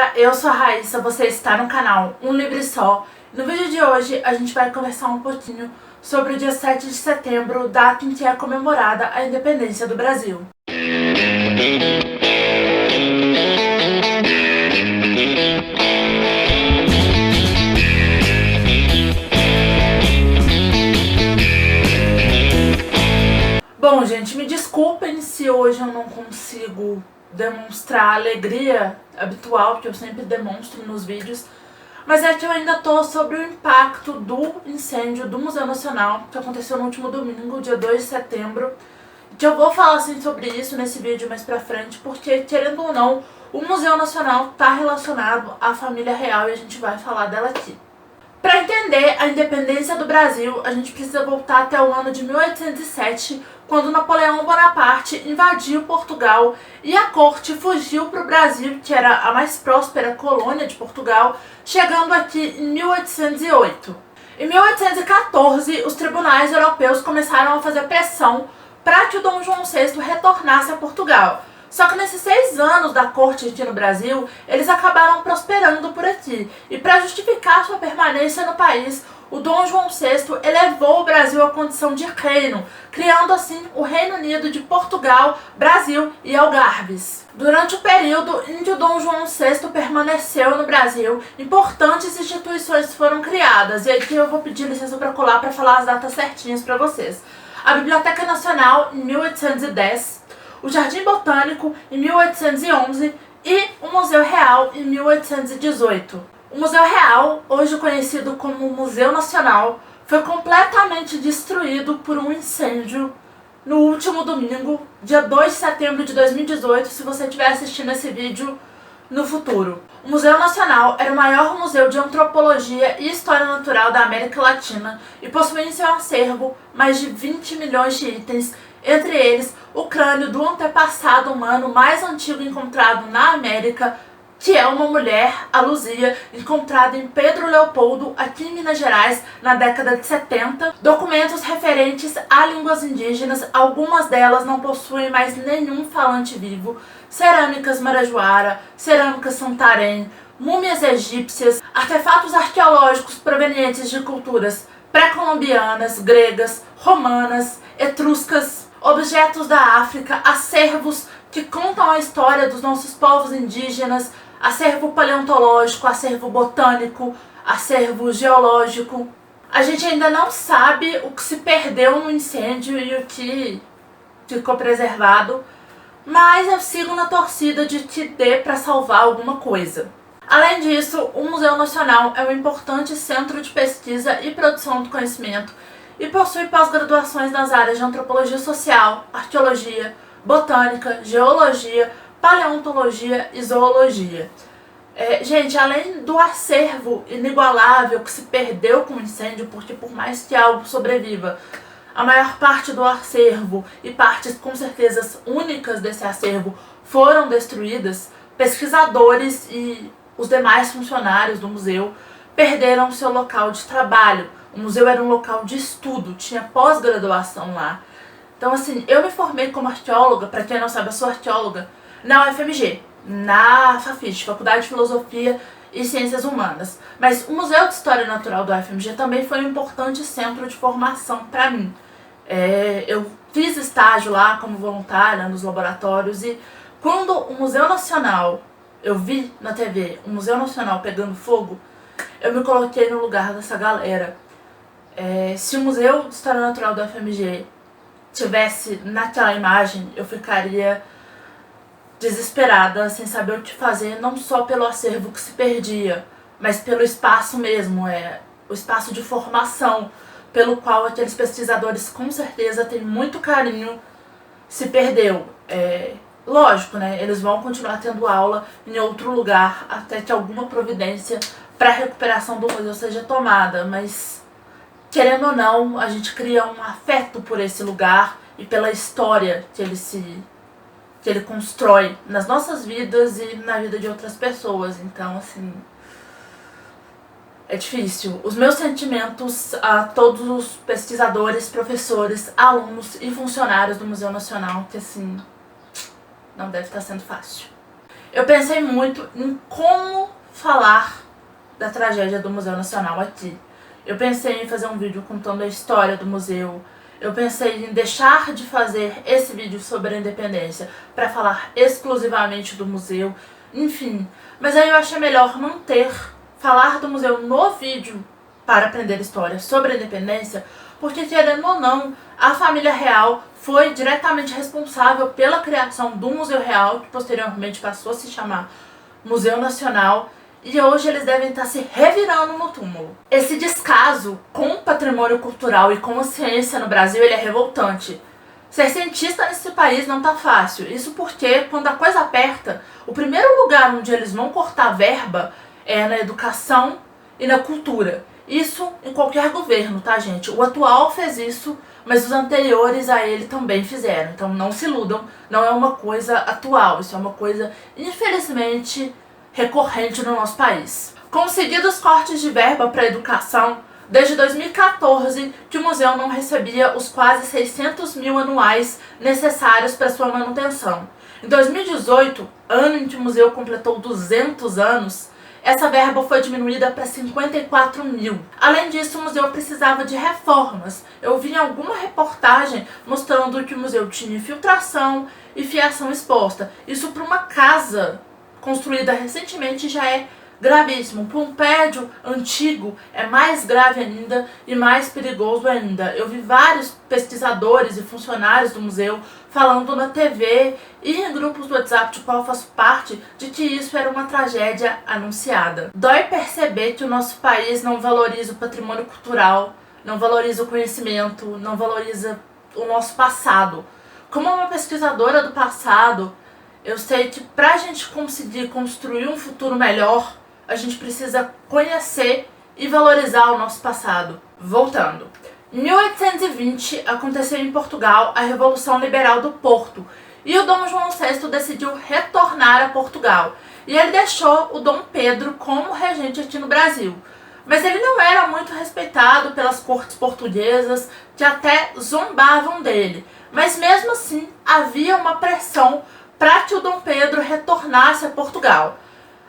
galera, eu sou a Raíssa, você está no canal Um Livre Só. No vídeo de hoje a gente vai conversar um pouquinho sobre o dia 7 de setembro, data em que é comemorada a independência do Brasil. Bom, gente, me desculpem se hoje eu não consigo demonstrar a alegria habitual que eu sempre demonstro nos vídeos, mas é que eu ainda tô sobre o impacto do incêndio do Museu Nacional, que aconteceu no último domingo, dia 2 de setembro, que eu vou falar assim sobre isso nesse vídeo mais pra frente, porque, querendo ou não, o Museu Nacional tá relacionado à família real e a gente vai falar dela aqui. Para entender a independência do Brasil, a gente precisa voltar até o ano de 1807, quando Napoleão Bonaparte invadiu Portugal e a corte fugiu para o Brasil, que era a mais próspera colônia de Portugal, chegando aqui em 1808. Em 1814, os tribunais europeus começaram a fazer pressão para que o Dom João VI retornasse a Portugal. Só que nesses 6 anos da corte aqui no Brasil, eles acabaram prosperando por aqui. E para justificar sua permanência no país, o Dom João VI elevou o Brasil à condição de reino, criando assim o Reino Unido de Portugal, Brasil e Algarves. Durante o período em que o Dom João VI permaneceu no Brasil, importantes instituições foram criadas. E aqui eu vou pedir licença para colar para falar as datas certinhas para vocês. A Biblioteca Nacional, em 1810, o Jardim Botânico, em 1811, e o Museu Real, em 1818. O Museu Real, hoje conhecido como Museu Nacional, foi completamente destruído por um incêndio no último domingo, dia 2 de setembro de 2018, se você estiver assistindo esse vídeo no futuro. O Museu Nacional era o maior museu de antropologia e história natural da América Latina e possuía em seu acervo mais de 20 milhões de itens, entre eles o crânio do antepassado humano mais antigo encontrado na América, que é uma mulher, a Luzia, encontrada em Pedro Leopoldo, aqui em Minas Gerais, na década de 70. Documentos referentes a línguas indígenas, algumas delas não possuem mais nenhum falante vivo, cerâmicas marajoara, cerâmicas santarém, múmias egípcias, artefatos arqueológicos provenientes de culturas pré-colombianas, gregas, romanas, etruscas, objetos da África, acervos que contam a história dos nossos povos indígenas, acervo paleontológico, acervo botânico, acervo geológico. A gente ainda não sabe o que se perdeu no incêndio e o que ficou preservado, mas eu sigo na torcida de que dê para salvar alguma coisa. Além disso, o Museu Nacional é um importante centro de pesquisa e produção do conhecimento e possui pós-graduações nas áreas de antropologia social, arqueologia, botânica, geologia, paleontologia e zoologia. Gente, além do acervo inigualável que se perdeu com o incêndio, porque por mais que algo sobreviva, a maior parte do acervo e partes com certeza únicas desse acervo foram destruídas, pesquisadores e os demais funcionários do museu perderam seu local de trabalho. O museu era um local de estudo, tinha pós-graduação lá. Então, assim, eu me formei como arqueóloga, pra quem não sabe, eu sou arqueóloga, na UFMG, na FAFISH, Faculdade de Filosofia e Ciências Humanas. Mas o Museu de História Natural da UFMG também foi um importante centro de formação pra mim. Eu fiz estágio lá como voluntária nos laboratórios e quando o Museu Nacional, eu vi na TV o Museu Nacional pegando fogo, eu me coloquei no lugar dessa galera. Se o Museu de História Natural da UFMG tivesse naquela imagem, eu ficaria desesperada, sem saber o que fazer, não só pelo acervo que se perdia, mas pelo espaço mesmo, o espaço de formação, pelo qual aqueles pesquisadores com certeza têm muito carinho, se perdeu. Lógico, né? Eles vão continuar tendo aula em outro lugar até que alguma providência para a recuperação do museu seja tomada, mas querendo ou não, a gente cria um afeto por esse lugar e pela história que ele constrói nas nossas vidas e na vida de outras pessoas. Então, assim, é difícil. Os meus sentimentos a todos os pesquisadores, professores, alunos e funcionários do Museu Nacional, que assim, não deve estar sendo fácil. eu pensei muito em como falar da tragédia do Museu Nacional aqui. Eu pensei em fazer um vídeo contando a história do museu. Eu pensei em deixar de fazer esse vídeo sobre a independência para falar exclusivamente do museu. Enfim, mas aí eu achei melhor falar do museu no vídeo para aprender história sobre a independência, porque, querendo ou não, a família real foi diretamente responsável pela criação do Museu Real, que posteriormente passou a se chamar Museu Nacional, e hoje eles devem estar se revirando no túmulo. Esse descaso com o patrimônio cultural e com a ciência no Brasil, ele é revoltante. Ser cientista nesse país não tá fácil. Isso porque, quando a coisa aperta, o primeiro lugar onde eles vão cortar verba é na educação e na cultura. Isso em qualquer governo, tá, gente? O atual fez isso, mas os anteriores a ele também fizeram. Então não se iludam, não é uma coisa atual. Isso é uma coisa, infelizmente, recorrente no nosso país. Com os seguidos cortes de verba para a educação, desde 2014 que o museu não recebia os quase 600 mil anuais necessários para sua manutenção. Em 2018, ano em que o museu completou 200 anos, essa verba foi diminuída para 54 mil. Além disso, o museu precisava de reformas. Eu vi em alguma reportagem mostrando que o museu tinha infiltração e fiação exposta. Isso para uma casa construída recentemente já é gravíssimo. Para um prédio antigo é mais grave ainda e mais perigoso ainda. Eu vi vários pesquisadores e funcionários do museu falando na TV e em grupos do WhatsApp, de qual eu faço parte, de que isso era uma tragédia anunciada. Dói perceber que o nosso país não valoriza o patrimônio cultural, não valoriza o conhecimento, não valoriza o nosso passado. Como uma pesquisadora do passado, eu sei que para a gente conseguir construir um futuro melhor, a gente precisa conhecer e valorizar o nosso passado. Voltando. Em 1820, aconteceu em Portugal a Revolução Liberal do Porto, e o Dom João VI decidiu retornar a Portugal. E ele deixou o Dom Pedro como regente aqui no Brasil. Mas ele não era muito respeitado pelas cortes portuguesas, que até zombavam dele. Mas mesmo assim, havia uma pressão para que o Dom Pedro retornasse a Portugal.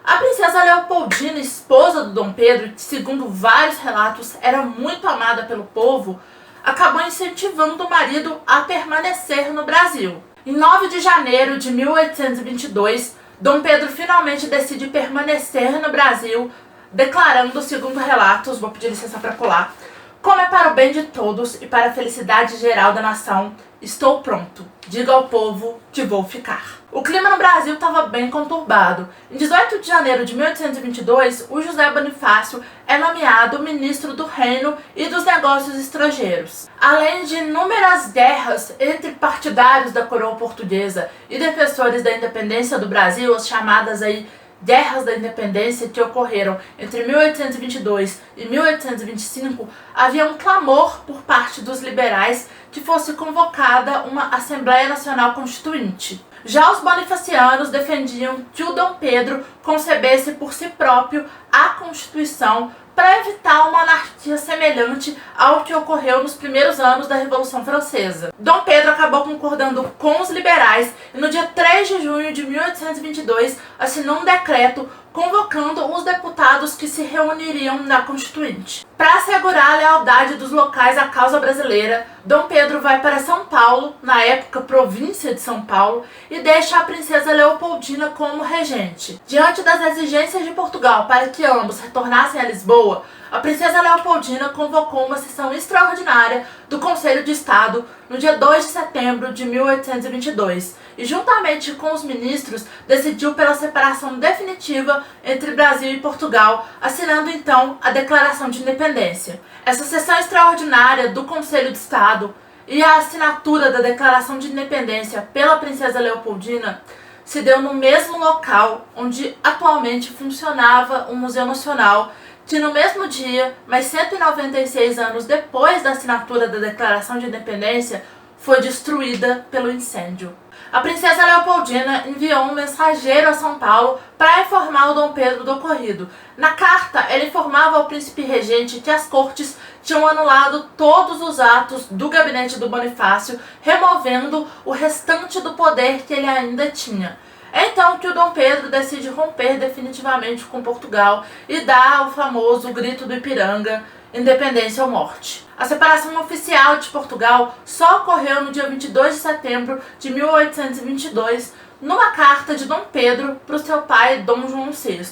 A princesa Leopoldina, esposa do Dom Pedro, que segundo vários relatos era muito amada pelo povo, acabou incentivando o marido a permanecer no Brasil. Em 9 de janeiro de 1822, Dom Pedro finalmente decide permanecer no Brasil, declarando, segundo relatos, vou pedir licença para colar, como é para o bem de todos e para a felicidade geral da nação, estou pronto. Diga ao povo que vou ficar. O clima no Brasil estava bem conturbado. Em 18 de janeiro de 1822, o José Bonifácio é nomeado ministro do Reino e dos Negócios Estrangeiros. Além de inúmeras guerras entre partidários da coroa portuguesa e defensores da independência do Brasil, as chamadas aí Guerras da Independência, que ocorreram entre 1822 e 1825, havia um clamor por parte dos liberais que fosse convocada uma Assembleia Nacional Constituinte. Já os bonifacianos defendiam que o Dom Pedro concebesse por si próprio a Constituição para evitar uma anarquia semelhante ao que ocorreu nos primeiros anos da Revolução Francesa. Dom Pedro acabou concordando com os liberais e no dia 3 de junho de 1822 assinou um decreto convocando os deputados que se reuniriam na Constituinte. Para assegurar a lealdade dos locais à causa brasileira, Dom Pedro vai para São Paulo, na época província de São Paulo, e deixa a princesa Leopoldina como regente. Diante das exigências de Portugal para que ambos retornassem a Lisboa, a princesa Leopoldina convocou uma sessão extraordinária do Conselho de Estado no dia 2 de setembro de 1822 e, juntamente com os ministros, decidiu pela separação definitiva entre Brasil e Portugal, assinando então a Declaração de Independência. Essa sessão extraordinária do Conselho de Estado e a assinatura da Declaração de Independência pela princesa Leopoldina se deu no mesmo local onde atualmente funcionava o Museu Nacional, que no mesmo dia, mas 196 anos depois da assinatura da Declaração de Independência, foi destruída pelo incêndio. A princesa Leopoldina enviou um mensageiro a São Paulo para informar o Dom Pedro do ocorrido. Na carta, ela informava ao príncipe regente que as cortes tinham anulado todos os atos do gabinete do Bonifácio, removendo o restante do poder que ele ainda tinha. É então que o Dom Pedro decide romper definitivamente com Portugal e dá o famoso Grito do Ipiranga, independência ou morte. A separação oficial de Portugal só ocorreu no dia 22 de setembro de 1822, numa carta de Dom Pedro para o seu pai, Dom João VI.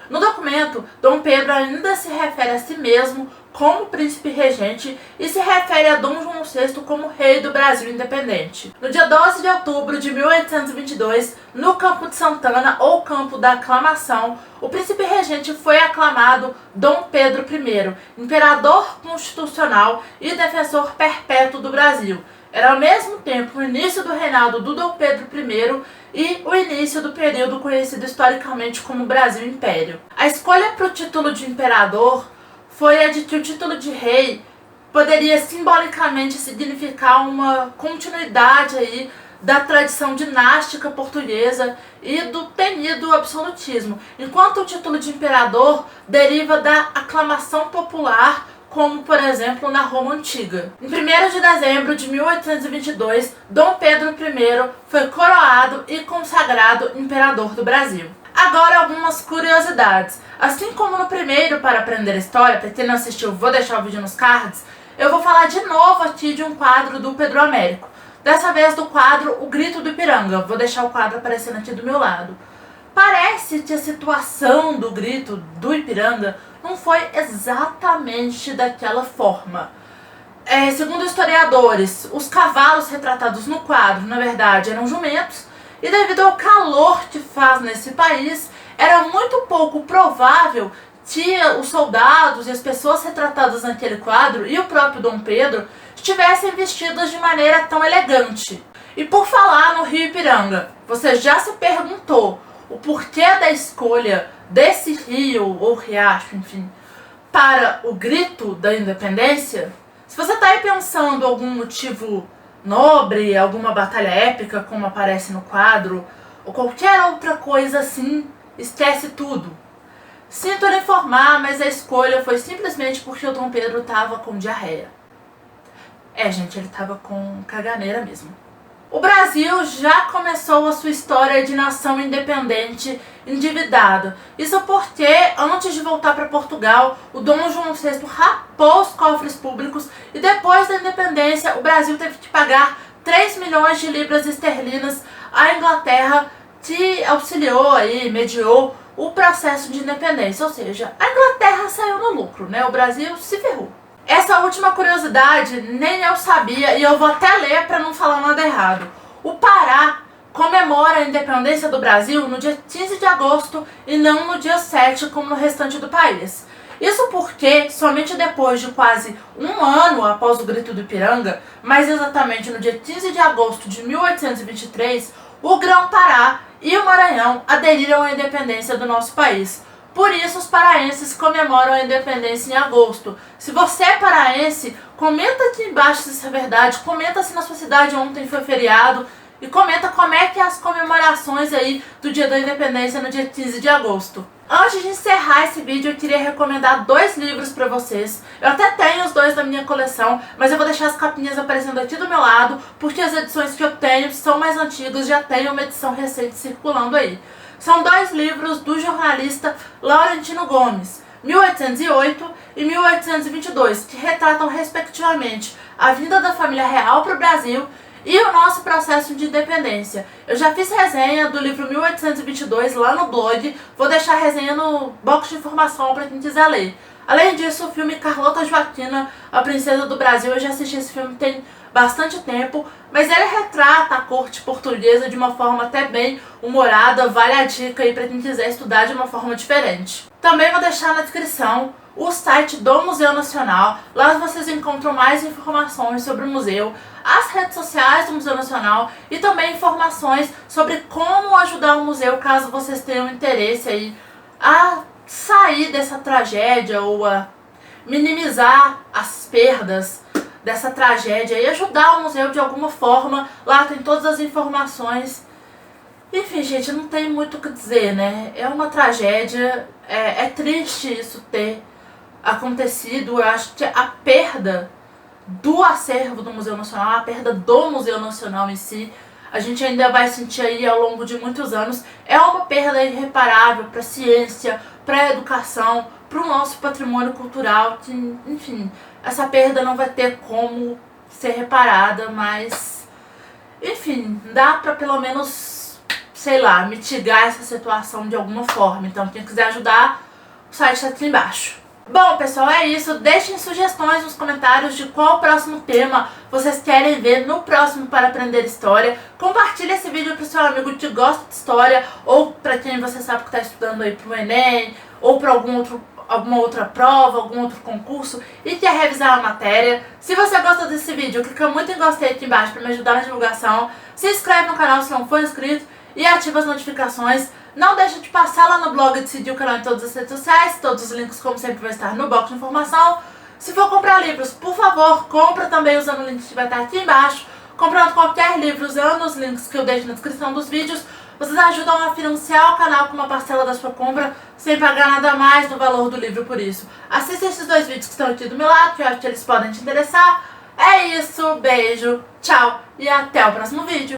No documento, Dom Pedro ainda se refere a si mesmo como príncipe regente e se refere a Dom João VI como rei do Brasil independente. No dia 12 de outubro de 1822, no Campo de Santana, ou Campo da Aclamação, o príncipe regente foi aclamado Dom Pedro I, imperador constitucional e defensor perpétuo do Brasil. Era ao mesmo tempo o início do reinado do Dom Pedro I e o início do período conhecido historicamente como Brasil Império. A escolha para o título de imperador foi a de que o título de rei poderia simbolicamente significar uma continuidade aí da tradição dinástica portuguesa e do temido absolutismo, enquanto o título de imperador deriva da aclamação popular, como por exemplo na Roma Antiga. Em 1º de dezembro de 1822, Dom Pedro I foi coroado e consagrado imperador do Brasil. Agora algumas curiosidades. Assim como no primeiro Para Aprender História, para quem não assistiu, vou deixar o vídeo nos cards, eu vou falar de novo aqui de um quadro do Pedro Américo. Dessa vez do quadro O Grito do Ipiranga. Vou deixar o quadro aparecendo aqui do meu lado. Parece que a situação do Grito do Ipiranga não foi exatamente daquela forma. Segundo historiadores, os cavalos retratados no quadro, na verdade, eram jumentos, e devido ao calor que faz nesse país, era muito pouco provável que os soldados e as pessoas retratadas naquele quadro, e o próprio Dom Pedro, estivessem vestidos de maneira tão elegante. E por falar no Rio Ipiranga, você já se perguntou o porquê da escolha desse rio, ou riacho, enfim, para o Grito da Independência? Se você está aí pensando algum motivo nobre, alguma batalha épica, como aparece no quadro, ou qualquer outra coisa assim, esquece tudo. Sinto lhe informar, mas a escolha foi simplesmente porque o Dom Pedro estava com diarreia. Gente, ele estava com caganeira mesmo. O Brasil já começou a sua história de nação independente endividado. Isso porque, antes de voltar para Portugal, o Dom João VI rapou os cofres públicos e depois da independência o Brasil teve que pagar 3 milhões de libras esterlinas à Inglaterra, que auxiliou aí, mediou o processo de independência. Ou seja, a Inglaterra saiu no lucro, né? O Brasil se ferrou. Essa última curiosidade nem eu sabia e eu vou até ler para não falar nada errado. O Pará comemora a independência do Brasil no dia 15 de agosto e não no dia 7 como no restante do país. Isso porque somente depois de quase um ano após o Grito do Ipiranga, mais exatamente no dia 15 de agosto de 1823, o Grão-Pará e o Maranhão aderiram à independência do nosso país. Por isso os paraenses comemoram a independência em agosto. Se você é paraense, comenta aqui embaixo se isso é verdade, comenta se na sua cidade ontem foi feriado e comenta como é que é as comemorações aí do dia da independência no dia 15 de agosto. Antes de encerrar esse vídeo, eu queria recomendar 2 livros pra vocês. Eu até tenho os 2 da minha coleção, mas eu vou deixar as capinhas aparecendo aqui do meu lado, porque as edições que eu tenho são mais antigas, já tem uma edição recente circulando aí. São 2 livros do jornalista Laurentino Gomes, 1808 e 1822, que retratam respectivamente a vinda da família real para o Brasil e o nosso processo de independência. Eu já fiz resenha do livro 1822 lá no blog, vou deixar a resenha no box de informação para quem quiser ler. Além disso, o filme Carlota Joaquina, a Princesa do Brasil, eu já assisti esse filme tem bastante tempo, mas ele retrata a corte portuguesa de uma forma até bem humorada, vale a dica aí para quem quiser estudar de uma forma diferente. Também vou deixar na descrição o site do Museu Nacional, lá vocês encontram mais informações sobre o museu, as redes sociais do Museu Nacional e também informações sobre como ajudar o museu caso vocês tenham interesse aí a sair dessa tragédia ou a minimizar as perdas dessa tragédia e ajudar o museu de alguma forma. Lá tem todas as informações. Enfim, gente, não tem muito o que dizer, né? É uma tragédia, é triste isso ter acontecido. Eu acho que a perda do acervo do Museu Nacional, a perda do Museu Nacional em si, a gente ainda vai sentir aí ao longo de muitos anos. É uma perda irreparável para a ciência, para a educação, para o nosso patrimônio cultural, que, enfim, essa perda não vai ter como ser reparada, mas, enfim, dá para pelo menos, sei lá, mitigar essa situação de alguma forma. Então, quem quiser ajudar, o site está aqui embaixo. Bom, pessoal, é isso. Deixem sugestões nos comentários de qual o próximo tema vocês querem ver no próximo Para Aprender História. Compartilhe esse vídeo para o seu amigo que gosta de história, ou para quem você sabe que está estudando aí para o Enem, ou para alguma outra prova, algum outro concurso e quer revisar a matéria. Se você gosta desse vídeo, clica muito em gostei aqui embaixo para me ajudar na divulgação. Se inscreve no canal se não for inscrito e ativa as notificações. Não deixe de passar lá no blog e de seguir o canal em todas as redes sociais. Todos os links, como sempre, vão estar no box de informação. Se for comprar livros, por favor, compra também usando o link que vai estar aqui embaixo. Comprando qualquer livro usando os links que eu deixo na descrição dos vídeos, vocês ajudam a financiar o canal com uma parcela da sua compra, sem pagar nada mais no valor do livro por isso. Assista esses 2 vídeos que estão aqui do meu lado, que eu acho que eles podem te interessar. É isso, beijo, tchau e até o próximo vídeo.